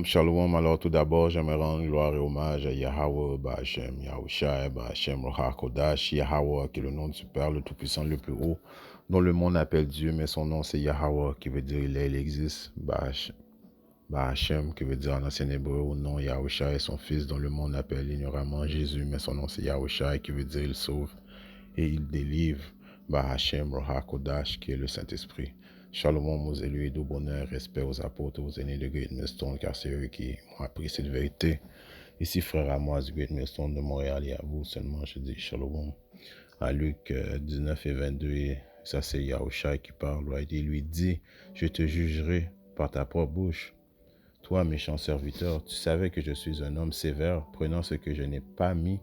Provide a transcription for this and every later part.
Shalom. Alors tout d'abord, j'aimerais rendre gloire et hommage à Yahweh, Ba'Hashem, Yahushua, Ba'Hashem, Ruach Kodash, Yahweh, qui est le nom du Père, le Tout-Puissant, le plus haut, dont le monde appelle Dieu, mais son nom c'est Yahweh, qui veut dire il existe, Ba'Hashem, qui veut dire en ancien hébreu, au nom Yahushua et son fils, dont le monde appelle ignoramment Jésus, mais son nom c'est Yahushua, qui veut dire il sauve et il délivre, Ba'Hashem, Ruach Kodash, qui est le Saint-Esprit. Shalom aux élus et de bonheur, respect aux apôtres, aux aînés de Great Millstone, car c'est eux qui m'ont appris cette vérité. Ici, frère à moi du Great Millstone de Montréal, et à vous seulement, je dis shalom. À Luc 19 et 22, et ça c'est Yahushua qui parle, right? Il lui dit, je te jugerai par ta propre bouche. Toi, méchant serviteur, tu savais que je suis un homme sévère, prenant ce que je n'ai pas mis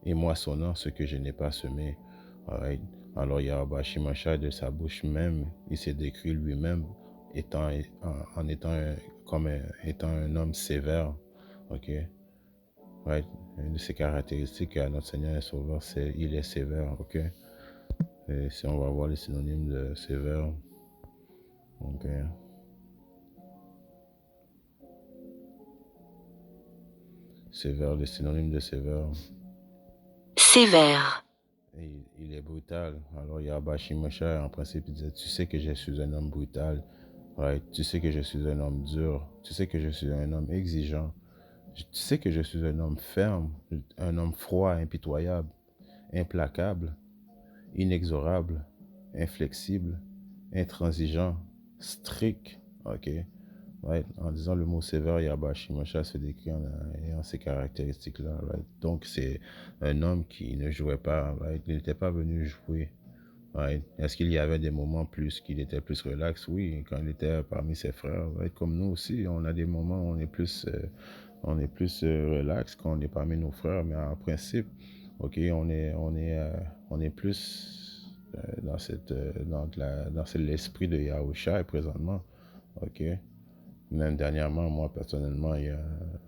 et moissonnant ce que je n'ai pas semé. Alright. Alors Yahweh Shimashai, de sa bouche même, il s'est décrit lui-même étant étant un homme sévère. Ok. Right. Une de ses caractéristiques à notre Seigneur et Sauveur, c'est il est sévère. Ok. Et si on va voir les synonymes de sévère, ok. Sévère, les synonymes de sévère. Sévère. Et il est brutal. Alors Yahweh Shimashai, en principe, il disait, tu sais que je suis un homme brutal. Right? Tu sais que je suis un homme dur. Tu sais que je suis un homme exigeant. Tu sais que je suis un homme ferme, un homme froid, impitoyable, implacable, inexorable, inflexible, intransigeant, strict. Ok? Right? En disant le mot sévère, Yahweh Shimashai se décrit en ayant ces caractéristiques-là. Right? Donc, c'est un homme qui ne jouait pas. Right? Il n'était pas venu jouer. Ouais. Est-ce qu'il y avait des moments plus qu'il était plus relax? Oui, quand il était parmi ses frères. Ouais, comme nous aussi, on a des moments où on est plus relax quand on est parmi nos frères, mais en principe, ok, on est plus dans l'esprit de Yahusha présentement, ok. Même dernièrement, moi personnellement, il y a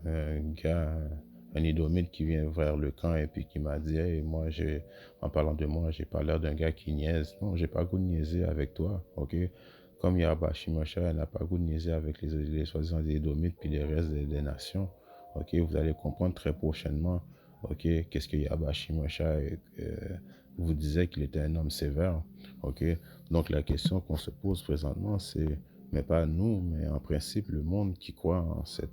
un gars, un Idomite qui vient vers le camp et puis qui m'a dit, hey, en parlant de moi, j'ai pas l'air d'un gars qui niaise. Non, j'ai pas goût de niaiser avec toi, ok? Comme Yabashi Moshe n'a pas goût de niaiser avec les soi-disant des Idomites puis les restes des nations, ok? Vous allez comprendre très prochainement, ok? Qu'est-ce que Yabashi Moshe vous disait qu'il était un homme sévère, ok? Donc la question qu'on se pose présentement, c'est mais pas nous, mais en principe, le monde qui croit en c'est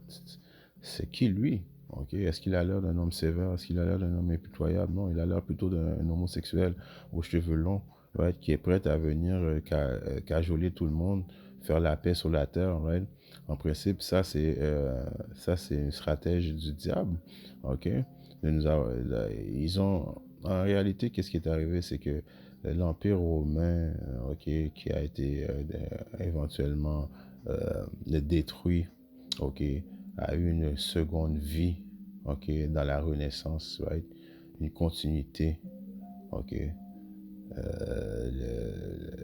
qui lui? Ok. Est-ce qu'il a l'air d'un homme sévère? Est-ce qu'il a l'air d'un homme impitoyable? Non, il a l'air plutôt d'un homosexuel aux cheveux longs, right, qui est prêt à venir cajoler tout le monde, faire la paix sur la terre. Right? En principe, ça c'est une stratégie du diable. Ok. En réalité, qu'est-ce qui est arrivé? C'est que l'Empire romain, ok, qui a été éventuellement détruit, ok, a eu une seconde vie, ok, dans la Renaissance, right? Une continuité, ok.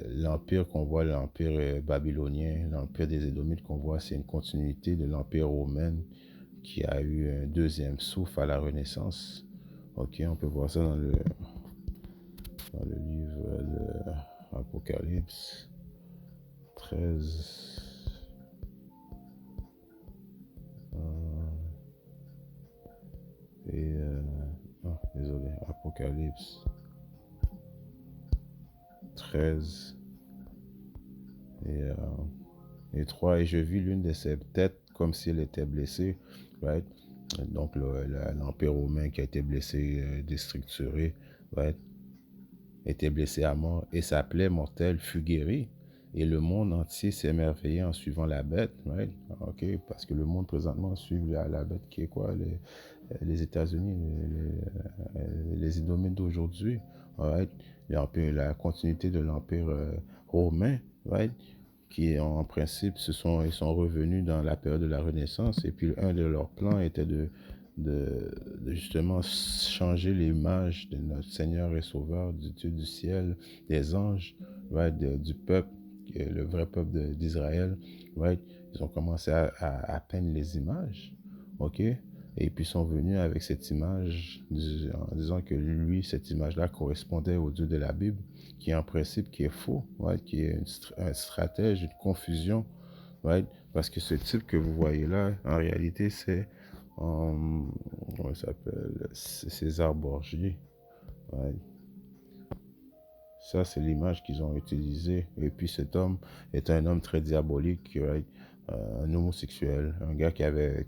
L'empire qu'on voit, l'empire babylonien, l'empire des Édomites qu'on voit, c'est une continuité de l'empire romain qui a eu un deuxième souffle à la Renaissance. Ok, on peut voir ça dans le livre de Apocalypse 13. Désolé, Apocalypse 13 et 3. Et je vis l'une de ses têtes comme si elle était blessée. Right? Donc l'Empire romain qui a été blessé, déstructuré, right? Était blessé à mort et sa plaie mortelle fut guérie. Et le monde entier s'émerveillait en suivant la bête, right? Ok, parce que le monde présentement suit la bête qui est quoi? Les États-Unis, les Idomites d'aujourd'hui, right? La continuité de l'Empire romain, right? Qui en principe ils sont revenus dans la période de la Renaissance, et puis un de leurs plans était de justement changer l'image de notre Seigneur et Sauveur, du Dieu du ciel, des anges, right, du peuple, le vrai peuple d'Israël, right. Ils ont commencé à peindre les images, ok, et puis ils sont venus avec cette image en disant que lui, cette image-là correspondait au Dieu de la Bible, qui est en principe qui est faux, right, qui est un stratège, une confusion, right? Parce que ce type que vous voyez là, en réalité, c'est, comment il s'appelle? C'est César Borgia, right? Ça, c'est l'image qu'ils ont utilisée. Et puis cet homme est un homme très diabolique, right? Un homosexuel, un gars qui avait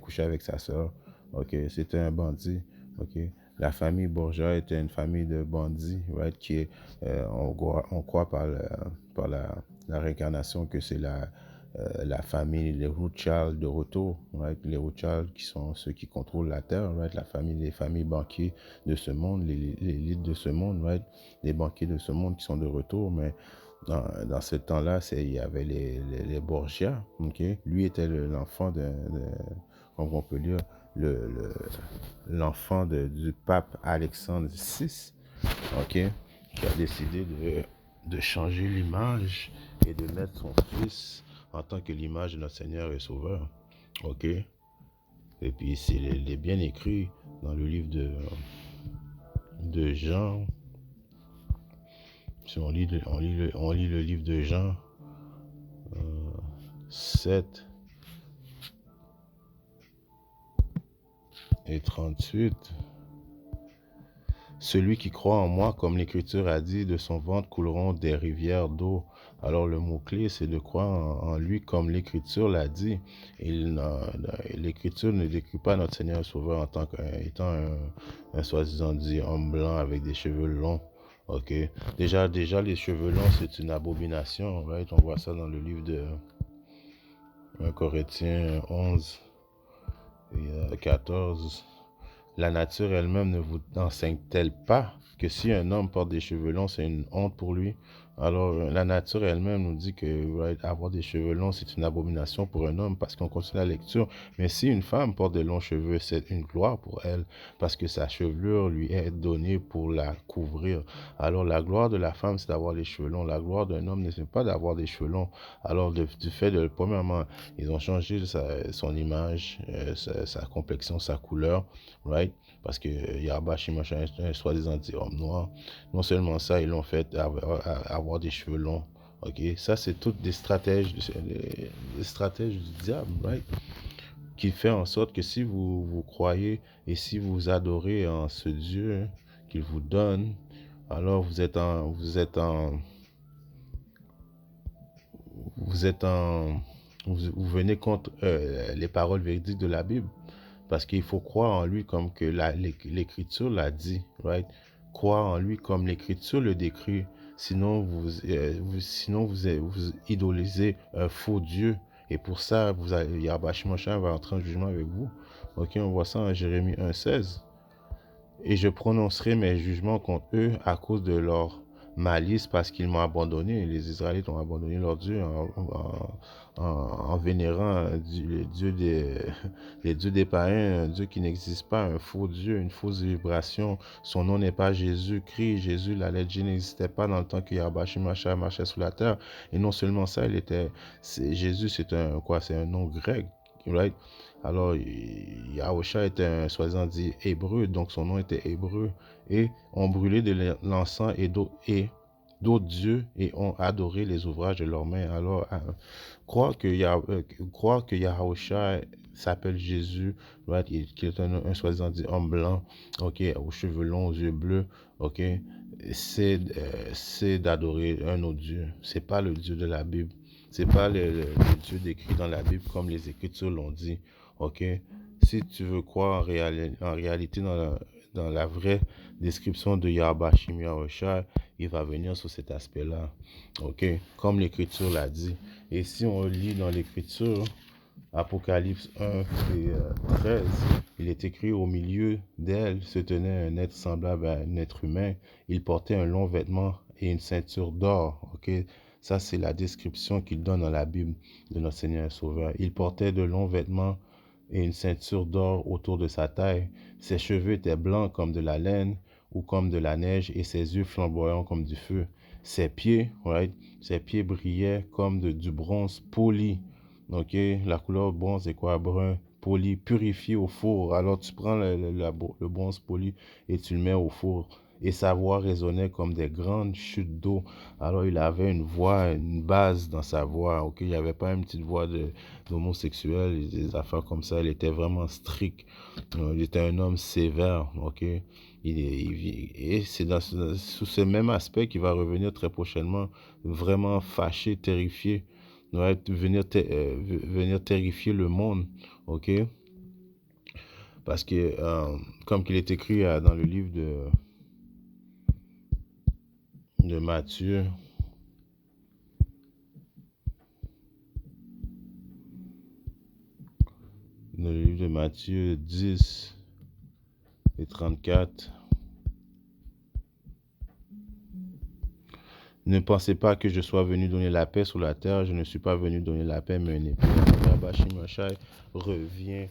couché avec sa sœur. Ok, c'était un bandit. Ok, la famille Borgia était une famille de bandits, right? On croit par la réincarnation que c'est la famille, les Rothschild de retour, right? Les Rothschild qui sont ceux qui contrôlent la terre, right? Les familles banquiers de ce monde, l'élite de ce monde, right? Les banquiers de ce monde qui sont de retour, mais dans ce temps-là, il y avait les Borgia, ok? Lui était l'enfant comme on peut dire, l'enfant du pape Alexandre VI, ok? Qui a décidé de changer l'image et de mettre son fils en tant que l'image de notre Seigneur et Sauveur, ok? Et puis c'est bien écrit dans le livre de Jean. Si on lit le livre de Jean 7 et 38, celui qui croit en moi, comme l'Écriture a dit, de son ventre couleront des rivières d'eau. Alors le mot-clé, c'est de croire en lui comme l'Écriture l'a dit. L'Écriture ne décrit pas notre Seigneur et Sauveur en tant qu'étant un soi-disant dit homme blanc avec des cheveux longs. Ok. Déjà, les cheveux longs, c'est une abomination. Right? On voit ça dans le livre de 1 Corinthiens 11 et 14. La nature elle-même ne vous enseigne-t-elle pas que si un homme porte des cheveux longs, c'est une honte pour lui? Alors, la nature elle-même nous dit que avoir des cheveux longs, c'est une abomination pour un homme parce qu'on continue la lecture. Mais si une femme porte de longs cheveux, c'est une gloire pour elle parce que sa chevelure lui est donnée pour la couvrir. Alors, la gloire de la femme, c'est d'avoir les cheveux longs. La gloire d'un homme, n'est pas d'avoir des cheveux longs. Alors, du fait de, premièrement, ils ont changé son image, sa complexion, sa couleur, right? Parce que Yahba Shimosha est un soi-disant homme noir. Non seulement ça, ils l'ont fait avoir des cheveux longs. Ok, ça c'est toutes des stratèges du diable, right? Qui fait en sorte que si vous croyez et si vous adorez en ce Dieu qu'il vous donne, alors vous êtes en vous venez contre les paroles véridiques de la Bible. Parce qu'il faut croire en lui comme que l'Écriture l'a dit, right? Croire en lui comme l'Écriture le décrit. Sinon, vous idolisez un faux Dieu. Et pour ça, Yahba Shimosha va entrer en jugement avec vous. Ok, on voit ça en Jérémie 1,16. Et je prononcerai mes jugements contre eux à cause de leur malice parce qu'ils m'ont abandonné. Les Israélites ont abandonné leur Dieu en vénérant les dieux des païens, un Dieu qui n'existe pas, un faux Dieu, une fausse vibration. Son nom n'est pas Jésus-Christ. Jésus, la lettre J n'existait pas dans le temps que Yahba Shimosha marchait sur la terre. Et non seulement ça, Jésus, c'est un nom grec, right? Alors, Yahusha était un soi-disant dit hébreu, donc son nom était hébreu. Et ont brûlé de l'encens et d'autres dieux et ont adoré les ouvrages de leurs mains. Alors, croire que Yahusha s'appelle Jésus, right, qui est un soi-disant dit homme blanc, ok, aux cheveux longs, aux yeux bleus, ok, c'est d'adorer un autre Dieu. C'est pas le Dieu de la Bible. C'est pas le Dieu décrit dans la Bible comme les Écritures l'ont dit. Ok, si tu veux croire en réalité dans la vraie description de Yahba Shimosha, il va venir sur cet aspect-là. Ok, comme l'Écriture l'a dit. Et si on lit dans l'Écriture, Apocalypse 1 et 13, il est écrit au milieu d'elle se tenait un être semblable à un être humain. Il portait un long vêtement et une ceinture d'or. Ok, ça c'est la description qu'il donne dans la Bible de notre Seigneur et Sauveur. Il portait de longs vêtements et une ceinture d'or autour de sa taille. Ses cheveux étaient blancs comme de la laine ou comme de la neige et ses yeux flamboyants comme du feu. Ses pieds, right, ses pieds brillaient comme du bronze poli. Ok, la couleur bronze c'est quoi? Brun, poli, purifié au four. Alors tu prends le bronze poli et tu le mets au four. et sa voix résonnait comme des grandes chutes d'eau. Alors il avait une voix, une base dans sa voix, ok? Il n'y avait pas une petite voix d'homosexuel, des affaires comme ça. Il était vraiment strict. Il était un homme sévère, ok? Et c'est sous ce même aspect qu'il va revenir très prochainement, vraiment fâché, terrifié, ouais, venir terrifier le monde, ok? Parce que, comme il est écrit dans le livre de Matthieu, dans le livre de Matthieu 10 et 34, ne pensez pas que je sois venu donner la paix sur la terre. Je ne suis pas venu donner la paix, mais une épée. Yahweh Shai revient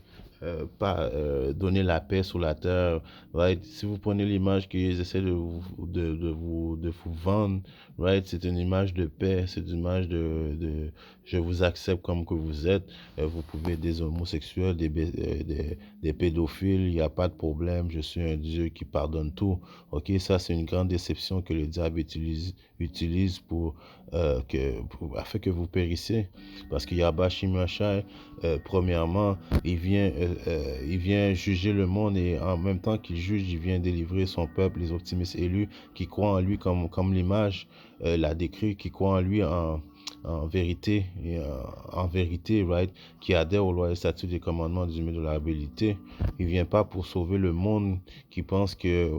pas donner la paix sur la terre. Right? Si vous prenez l'image qu'ils essaient de vous vendre, right? C'est une image de paix, c'est une image de je vous accepte comme que vous êtes. Vous pouvez être des homosexuels, des pédophiles, il n'y a pas de problème. Je suis un Dieu qui pardonne tout. Ok, ça c'est une grande déception que le diable utilise afin que vous périssiez. Parce que Yahweh Shai, premièrement, il vient juger le monde et en même temps qu'il juge, il vient délivrer son peuple, les optimistes élus qui croient en lui comme l'image l'a décrit, qui croient en lui en vérité, right, qui adhèrent aux lois et statuts des commandements du milieu de la habilité. Il vient pas pour sauver le monde qui pense que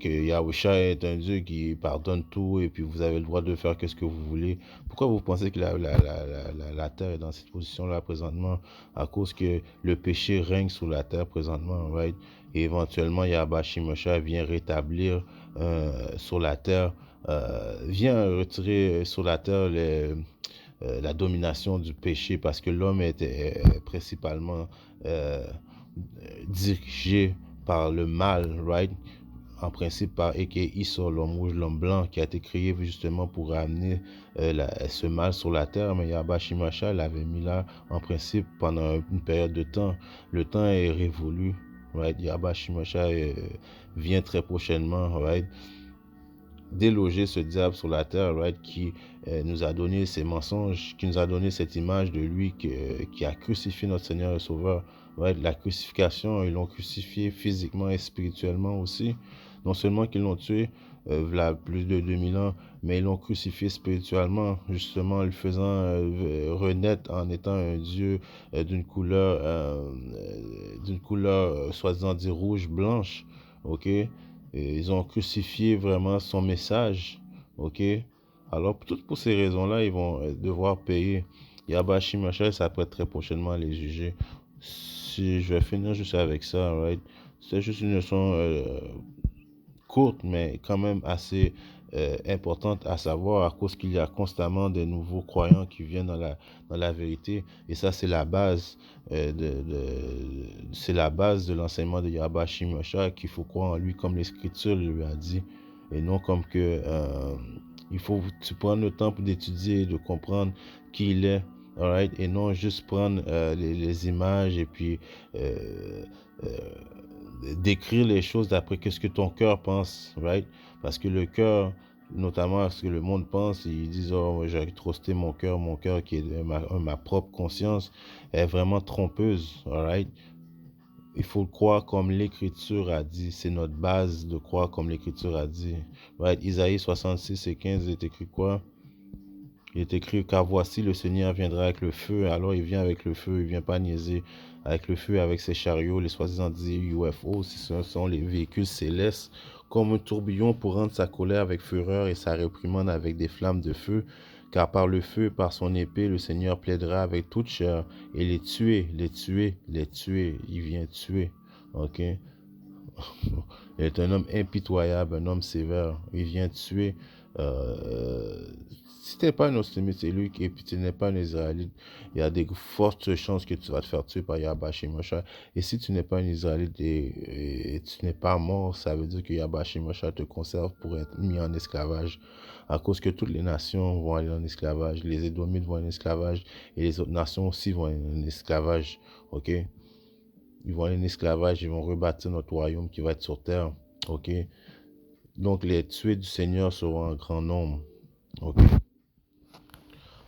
Yahusha est un Dieu qui pardonne tout et puis vous avez le droit de faire ce que vous voulez. Pourquoi vous pensez que la terre est dans cette position-là présentement? À cause que le péché règne sur la terre présentement, right? Et éventuellement, Yahweh Shimosha vient rétablir sur la terre, vient retirer sur la terre la domination du péché parce que l'homme était principalement dirigé par le mal, right? En principe par Eke Isor, l'homme rouge, l'homme blanc, qui a été créé justement pour ramener ce mal sur la terre. Mais Yahweh Shimosha l'avait mis là, en principe, pendant une période de temps. Le temps est révolu, right? Yahweh Shimosha vient très prochainement, right? Déloger ce diable sur la terre, right, qui nous a donné ces mensonges, qui nous a donné cette image de lui qui a crucifié notre Seigneur et Sauveur. Right, la crucifixion, ils l'ont crucifié physiquement et spirituellement aussi. Non seulement qu'ils l'ont tué, là, plus de 2000 ans, mais ils l'ont crucifié spirituellement, justement, le faisant renaître en étant un Dieu d'une couleur soi-disant dit rouge, blanche, ok? Et ils ont crucifié vraiment son message, ok? Alors, toutes pour ces raisons-là, ils vont devoir payer. Yahweh Shimosha s'apprête très prochainement à les juger. Si je vais finir juste avec ça, right? C'est juste une leçon courte, mais quand même assez importante à savoir à cause qu'il y a constamment de nouveaux croyants qui viennent dans la vérité. Et ça, c'est la base c'est la base de l'enseignement de Yahweh Shimosha, qu'il faut croire en lui comme l'Écriture lui a dit. Et non comme que il faut tu prendre le temps pour d'étudier et de comprendre qui il est. Alright? Et non juste prendre les images et puis décrire les choses d'après ce que ton cœur pense, right? Parce que le cœur, notamment ce que le monde pense, ils disent, oh, j'ai trusté mon cœur qui est ma propre conscience, est vraiment trompeuse, alright? Il faut le croire comme l'Écriture a dit. C'est notre base de croire comme l'Écriture a dit. Right? Isaïe 66 et 15 est écrit quoi? Il est écrit, car voici le Seigneur viendra avec le feu. Alors il vient avec le feu, il vient pas niaiser avec le feu, avec ses chariots, les soi-disant UFO, ce sont les véhicules célestes, comme un tourbillon pour rendre sa colère avec fureur et sa réprimande avec des flammes de feu. Car par le feu, par son épée, le Seigneur plaidera avec toute chair et les tuer. Il vient tuer. Ok? Il est un homme impitoyable, un homme sévère. Il vient tuer. Euh, Si tu n'es pas un ostémite élu et puis tu n'es pas un Israélite, il y a des fortes chances que tu vas te faire tuer par Yahweh Shimosha. Et si tu n'es pas un Israélite et tu n'es pas mort, ça veut dire que Yahweh Shimosha te conserve pour être mis en esclavage. À cause que toutes les nations vont aller en esclavage. Les Édomites vont en esclavage et les autres nations aussi vont en esclavage. Ok? Ils vont aller en esclavage, ils vont rebâtir notre royaume qui va être sur terre. OK? Donc, les tués du Seigneur seront en grand nombre. OK?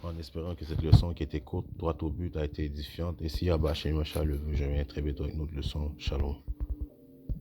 En espérant que cette leçon qui était courte, droite au but, a été édifiante. Et si Abba Shem Yahshua le veut, je viens très bientôt avec une autre leçon. Shalom.